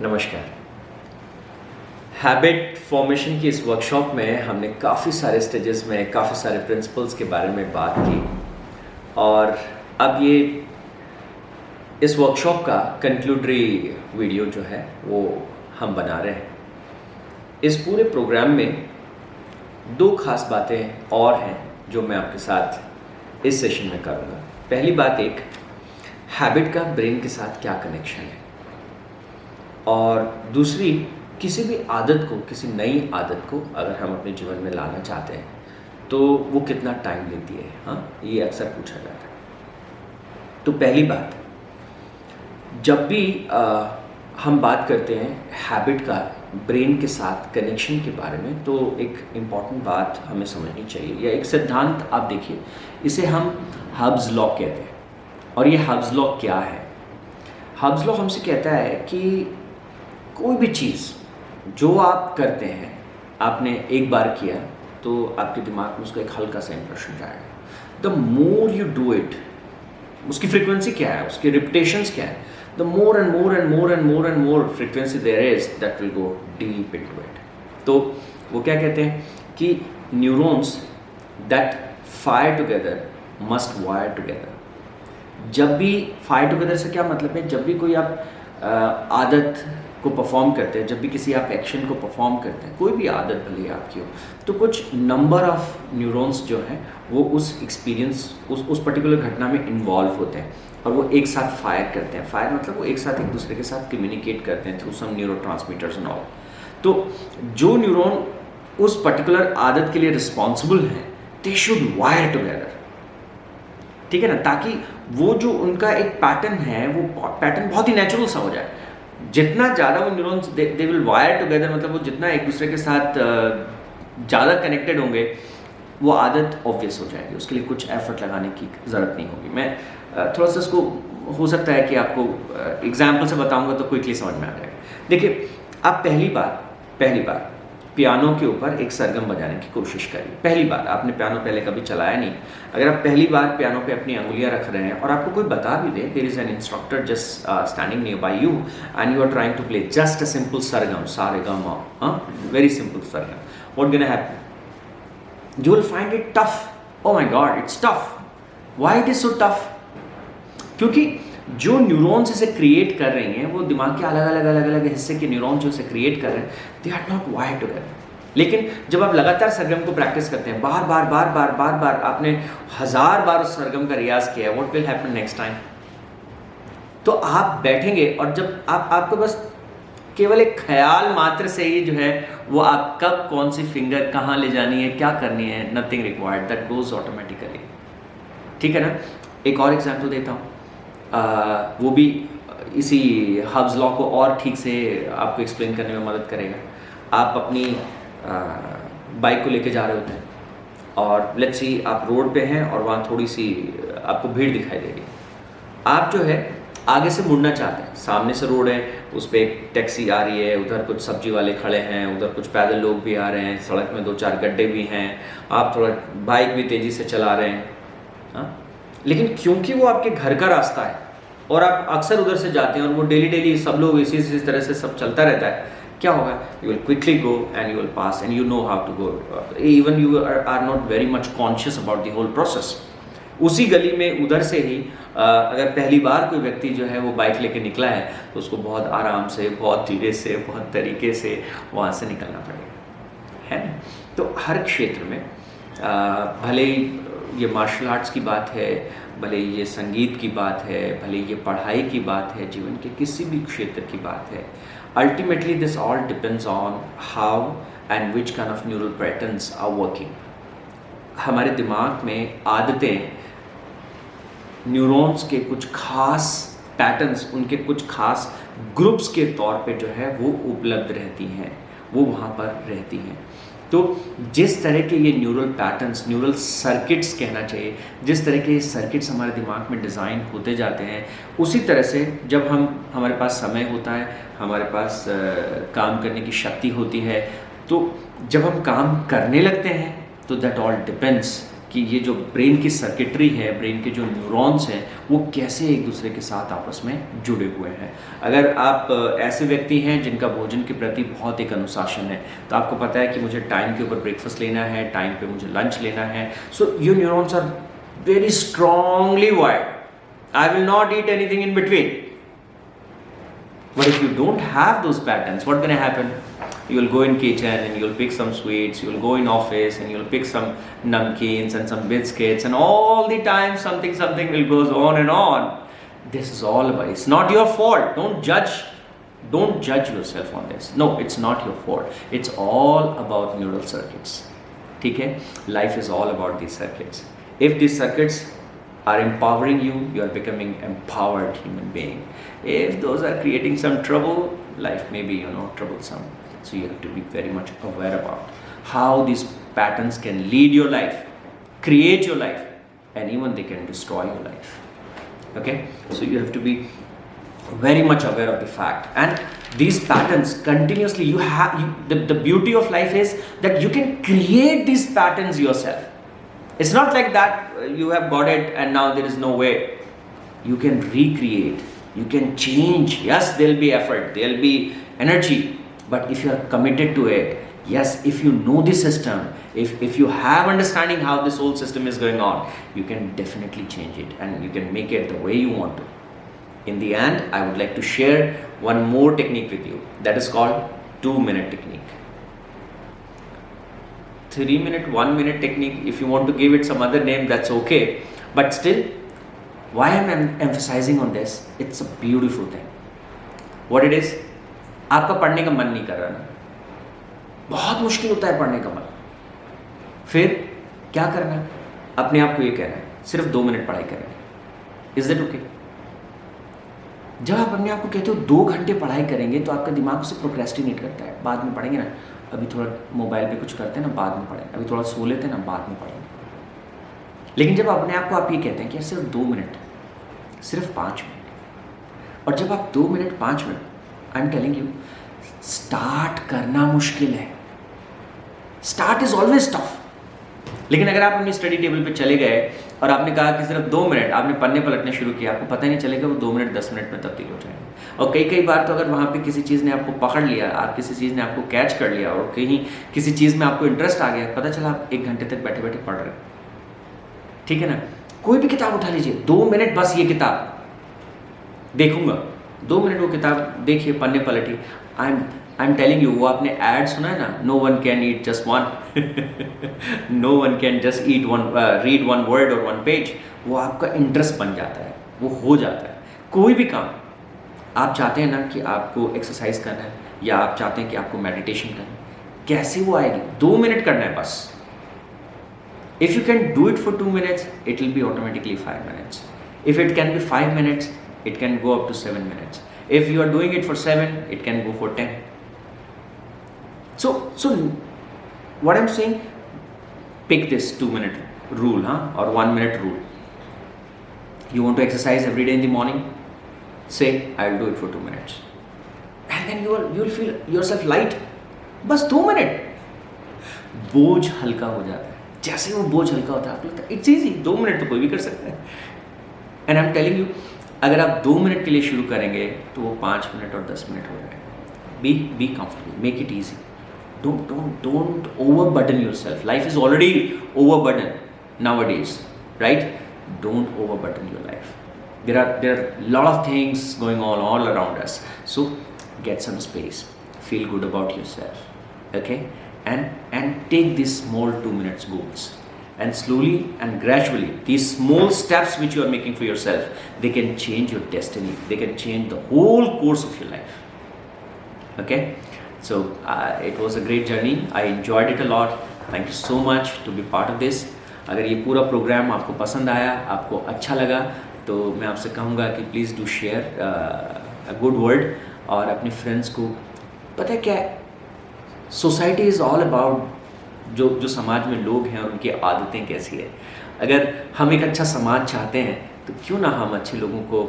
नमस्कार। Habit formation की इस वर्कशॉप में हमने काफ़ी सारे स्टेजेस में काफ़ी सारे प्रिंसिपल्स के बारे में बात की और अब ये इस वर्कशॉप का कंक्लूडरी वीडियो जो है वो हम बना रहे हैं। इस पूरे प्रोग्राम में दो खास बातें और हैं जो मैं आपके साथ इस सेशन में करूँगा। पहली बात, एक हैबिट का ब्रेन के साथ क्या कनेक्शन है, और दूसरी, किसी भी आदत को, किसी नई आदत को अगर हम अपने जीवन में लाना चाहते हैं तो वो कितना टाइम लेती है। हाँ, ये अक्सर पूछा जाता है। तो पहली बात, जब भी हम बात करते हैं हैबिट का ब्रेन के साथ कनेक्शन के बारे में, तो एक इम्पॉर्टेंट बात हमें समझनी चाहिए, या एक सिद्धांत आप देखिए, इसे हम हब्स लॉ कहते हैं। और ये हब्स लॉ क्या है? हब्स लॉ हमसे कहता है कि कोई भी चीज़ जो आप करते हैं, आपने एक बार किया तो आपके दिमाग में उसका एक हल्का सा इंप्रेशन जाएगा। The more you do it, उसकी फ्रीक्वेंसी क्या है, उसके रिपिटेशंस क्या है, the more and more and more and more and more frequency there is, that will go deep into it. तो वो क्या कहते हैं कि neurons that fire together must wire together. जब भी फायर टुगेदर से क्या मतलब है, जब भी कोई आप आदत को परफॉर्म करते हैं, जब भी किसी आप एक्शन को परफॉर्म करते हैं, कोई भी आदत भले आपकी हो, तो कुछ नंबर ऑफ न्यूरॉन्स जो हैं वो उस एक्सपीरियंस, उस पर्टिकुलर घटना में इन्वॉल्व होते हैं और वो एक साथ फायर करते हैं। फायर मतलब वो एक साथ एक दूसरे के साथ कम्युनिकेट करते हैं through some neurotransmitters and all. तो जो न्यूरॉन उस पर्टिकुलर आदत के लिए रिस्पॉन्सिबल हैं, दे शुड वायर टुगेदर, ठीक है ना, ताकि वो जो उनका एक पैटर्न है, वो पैटर्न बहुत ही नेचुरल सा हो जाए। जितना ज़्यादा वो neurons they will wire together, मतलब वो जितना एक दूसरे के साथ ज़्यादा कनेक्टेड होंगे, वो आदत ऑब्वियस हो जाएगी, उसके लिए कुछ एफर्ट लगाने की ज़रूरत नहीं होगी। मैं थोड़ा सा इसको, हो सकता है कि आपको एग्जाम्पल से बताऊंगा तो क्विकली समझ में आ जाएगा। देखिए, आप पहली बार पियानो के ऊपर एक सरगम बजाने की कोशिश करिए। पहली बार आपने पियानो पहले कभी चलाया नहीं, अगर आप पहली बार पियानो पे अपनी अंगुलियां रख रहे हैं और आपको कोई बता भी दे, there is an instructor just standing near by you and you are trying to play just a simple sargam, sa re ga ma, very simple sargam, what gonna happen? You will find it tough. Oh my God, it's tough. Why it is so tough? क्योंकि जो neurons इसे create कर रही हैं, वो दिमाग के अलग अलग हिस्से के न्यूरॉन्स जो इसे क्रिएट कर रहे हैं, they are not wired together. लेकिन जब आप लगातार सरगम को प्रैक्टिस करते हैं, बार, आपने 1000 बार उस सरगम का रियाज किया है, what will happen next time? तो आप बैठेंगे और जब आपको बस केवल एक ख्याल मात्र से ही जो है वो आप कब कौन सी फिंगर कहाँ ले जानी है, क्या करनी है, nothing required, that goes automatically, ठीक है ना। एक और एग्जांपल देता हूँ, वो भी इसी हब्स लॉ को और ठीक से आपको एक्सप्लेन करने में मदद करेगा। आप अपनी बाइक को लेके जा रहे होते हैं और लेट्स सी आप रोड पे हैं और वहाँ थोड़ी सी आपको भीड़ दिखाई दे रही है। आप जो है आगे से मुड़ना चाहते हैं, सामने से रोड है, उस पर एक टैक्सी आ रही है, उधर कुछ सब्जी वाले खड़े हैं, उधर कुछ पैदल लोग भी आ रहे हैं, सड़क में 2-4 गड्ढे भी हैं, आप थोड़ा बाइक भी तेज़ी से चला रहे हैं, हाँ। लेकिन क्योंकि वो आपके घर का रास्ता है और आप अक्सर उधर से जाते हैं और वो डेली सब लोग इसी तरह से सब चलता रहता है, क्या होगा? You will quickly go and you will pass and you know how to go, even you are not very much conscious about the whole process. उसी गली में उधर से ही अगर पहली बार कोई व्यक्ति जो है वो बाइक लेके निकला है, तो उसको बहुत आराम से, बहुत धीरे से, बहुत तरीके से वहाँ से निकलना पड़ेगा, है ना। तो हर क्षेत्र में, भले ये मार्शल आर्ट्स की बात है, भले ये संगीत की बात है, भले ये पढ़ाई की बात है, जीवन के किसी भी क्षेत्र की बात है, ultimately this all depends on how and which kind of neural patterns are working. हमारे दिमाग में आदतें, न्यूरॉन्स के कुछ खास पैटर्न्स, उनके कुछ खास ग्रुप्स के तौर पे जो है वो उपलब्ध रहती हैं, वो वहाँ पर रहती हैं। तो जिस तरह के ये न्यूरल पैटर्न्स, न्यूरल सर्किट्स कहना चाहिए, जिस तरह के सर्किट्स हमारे दिमाग में डिज़ाइन होते जाते हैं, उसी तरह से जब हमारे पास समय होता है, हमारे पास काम करने की शक्ति होती है, तो जब हम काम करने लगते हैं तो दैट ऑल डिपेंड्स कि ये जो ब्रेन की सर्किटरी है, ब्रेन के जो न्यूरॉन्स हैं, वो कैसे एक दूसरे के साथ आपस में जुड़े हुए हैं। अगर आप ऐसे व्यक्ति हैं जिनका भोजन के प्रति बहुत एक अनुशासन है, तो आपको पता है कि मुझे टाइम के ऊपर ब्रेकफास्ट लेना है, टाइम पे मुझे लंच लेना है, so your neurons are very strongly wired. I will not eat anything in between. But if you don't have those patterns, what's going to happen? You'll go in kitchen and you'll pick some sweets, you'll go in office and you'll pick some namkeens and some biscuits, and all the time something will goes on and on. This is all about, it's not your fault. Don't judge yourself on this. No, it's not your fault. It's all about neural circuits. ठीक है? Life is all about these circuits. If these circuits are empowering you, you are becoming empowered human being. If those are creating some trouble, life may be, troublesome. So you have to be very much aware about how these patterns can lead your life, create your life, and even they can destroy your life. Okay? So you have to be very much aware of the fact. And these patterns continuously, the beauty of life is that you can create these patterns yourself. It's not like that you have got it and now there is no way. You can recreate, you can change. Yes, there'll be effort, there'll be energy, but if you are committed to it, yes, if you know the system, if you have understanding how this whole system is going on, you can definitely change it and you can make it the way you want to. In the end, I would like to share one more technique with you that is called 2-minute technique. 3-minute, 1-minute technique, if you want to give it some other name, that's okay. But still, why am I emphasizing on this? It's a beautiful thing. What it is? आपका पढ़ने का मन नहीं कर रहा ना, बहुत मुश्किल होता है पढ़ने का मन, फिर क्या करना है? अपने आप को ये कहना है, सिर्फ 2 मिनट पढ़ाई करेंगे. Is that okay? जब आप अपने आप को कहते हो 2 घंटे पढ़ाई करेंगे, तो आपका दिमाग उसे प्रोक्रेस्टिनेट करता है, बाद में पढ़ेंगे ना, अभी थोड़ा मोबाइल पे कुछ करते हैं ना, बाद में पढ़ेंगे, अभी थोड़ा सो लेते हैं ना, बाद में पढ़ेंगे. लेकिन जब अपने आप को आप ये कहते हैं कि सिर्फ 2 मिनट, सिर्फ 5 मिनट, और जब आप 2 minute 5 minute, I am telling you, start करना मुश्किल है. Start is always tough. लेकिन अगर आप अपनी स्टडी टेबल पे चले गए और आपने कहा कि सिर्फ 2 मिनट, आपने पन्ने पलटने शुरू किया, आपको पता ही नहीं चलेगा वो 2 मिनट 10 मिनट में तब्दील हो जाएंगे. और कई बार तो अगर वहाँ पे किसी चीज़ ने आपको पकड़ लिया, आप किसी चीज़ ने आपको कैच कर लिया और कहीं किसी चीज़ में आपको इंटरेस्ट आ गया, पता चला आप 1 घंटे तक बैठे बैठे पढ़ रहे. ठीक है ना? कोई भी किताब उठा लीजिए, 2 मिनट बस ये किताब देखूंगा, 2 मिनट वो किताब देखिए, पन्ने पलटी. आई एम टेलिंग यू, वो आपने ऐड सुना है ना, no one can eat just one, no one can just eat one, read 1 word और 1 पेज. वो आपका इंटरेस्ट बन जाता है, वो हो जाता है. कोई भी काम आप चाहते हैं ना कि आपको एक्सरसाइज करना है, या आप चाहते हैं कि आपको मेडिटेशन करना है, कैसे वो आएगी? 2 मिनट करना है बस. If you can do it for 2 minutes, it will be automatically 5 minutes. If it can be 5 minutes, it can go up to 7 minutes. If you are doing it for 7, it can go for 10. So what I'm saying, pick this 2-minute rule, or 1-minute rule. You want to exercise every day in the morning? Say, I'll do it for 2 minutes. And then you'll feel yourself light. बस 2 minute, बोझ हल्का हो जाता है. जैसे वो बोझ हल्का होता है, आपको लगता है इट्स ईजी, 2 मिनट तो कोई भी कर सकता है. And I am telling you, अगर आप 2 मिनट के लिए शुरू करेंगे तो वो 5 मिनट और 10 मिनट हो जाएगा. Be comfortable, make it easy. Don't overburden yourself. Life is already overburdened nowadays, right? Don't overburden your life. There are a lot of things going on all around us. So get some space. Feel good about yourself. Okay? And take these small 2 minutes goals. And slowly and gradually, these small steps which you are making for yourself, they can change your destiny. They can change the whole course of your life. Okay? So it was a great journey. I enjoyed it a lot. Thank you so much to be part of this. अगर ये पूरा programme आपको पसंद आया, आपको अच्छा लगा, तो मैं आपसे कहूँगा कि please do share a good word, और अपने फ्रेंड्स को. पता है क्या है, सोसाइटी इज़ ऑल अबाउट जो समाज में लोग हैं और उनकी आदतें कैसी है. अगर हम एक अच्छा समाज चाहते हैं, तो क्यों ना हम अच्छे लोगों को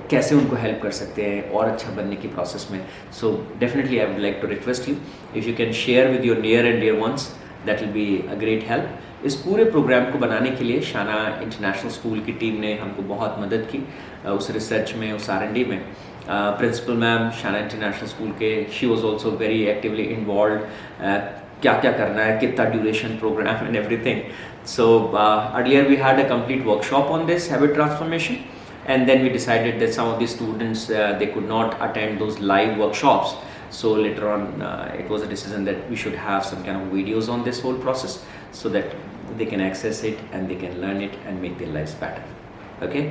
कैसे उनको हेल्प कर सकते हैं और अच्छा बनने की प्रोसेस में. So definitely I would like to request you, if you can share with your near and dear ones, that will be a great help. इस पूरे प्रोग्राम को बनाने के लिए शाना इंटरनेशनल स्कूल की टीम ने हमको बहुत मदद की उस रिसर्च में, उस R&D में। Principal ma'am Shana international school के, she was also very actively involve, क्या क्या करना है, कितना duration program and everything. So earlier we had a complete workshop on this habit transformation, and then we decided that some of the students they could not attend those live workshops. So later on it was a decision that we should have some kind of videos on this whole process so that they can access it and they can learn it and make their lives better. Okay,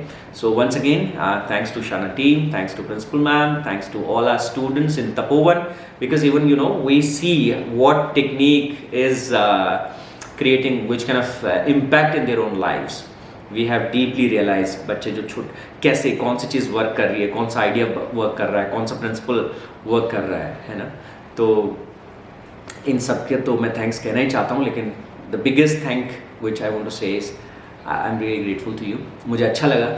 so once again thanks to Shana team, thanks to principal ma'am, thanks to all our students in Tapovan, because even we see what technique is creating which kind of impact in their own lives. We have deeply realized बच्चे जो कैसे कौन सी चीज़ work कर रही है, कौन सा idea work कर रहा है, कौन सा प्रिंसिपल वर्क कर रहा है ना। तो इन सब के तो मैं थैंक्स कहना ही चाहता हूँ, लेकिन the biggest thank which I want to say is I am really grateful to you. मुझे अच्छा लगा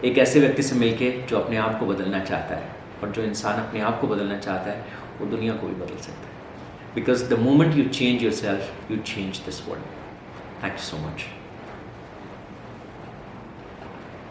एक ऐसे व्यक्ति से मिलके जो अपने आप को बदलना चाहता है, और जो इंसान अपने आप को बदलना चाहता है वो दुनिया को भी बदल सकता है। Because the moment you change yourself, you change this world. Thank you so much.